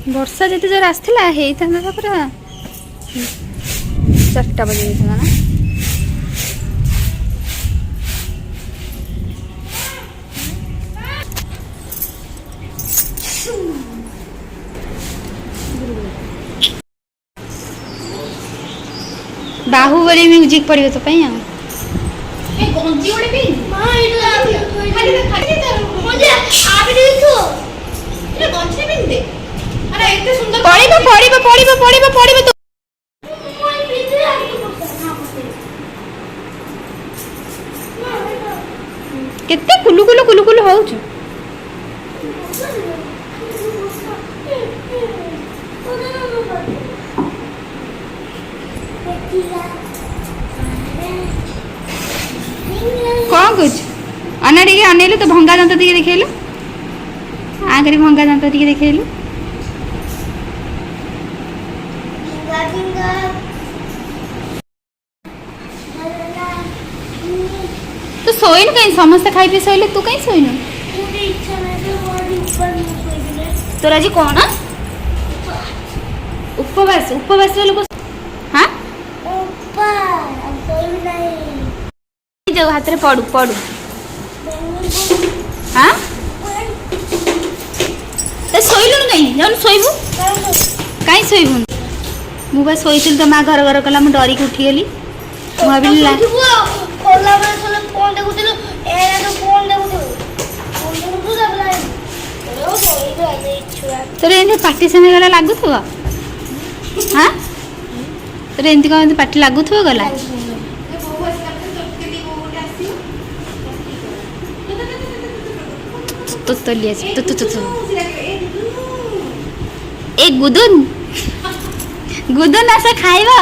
वर्षा जिते जोर आसला होता पूरा 4टा बजे ना बाहुबली म्यूजिक पड़ो तो पाई केते कुलु कुलु कुलु कुलु हो कौन कुछ अना टे अनेलु तो भंगा दांत टे देखलु आगे भंगा दांत टे देखलु तो सोइन कहीं समस्त खाई पी सोइले तू कहीं सोइन तोर आज कौन उपवास उपवास लोग हाँ जो हाथ रे पड़ू पड़ू हाँ तो सोइलु कहीं जन सोइबू कहीं सोइबू मुझे शोची तो माँ घर घर कला मुझे डरिक उठीगली भाविला तोर एमती पार्टी समय गला लगुव हाँ तोर एमती कौन पार्टी लगुव गला तो लिया ए गुदुन गुदुन आस खाइबा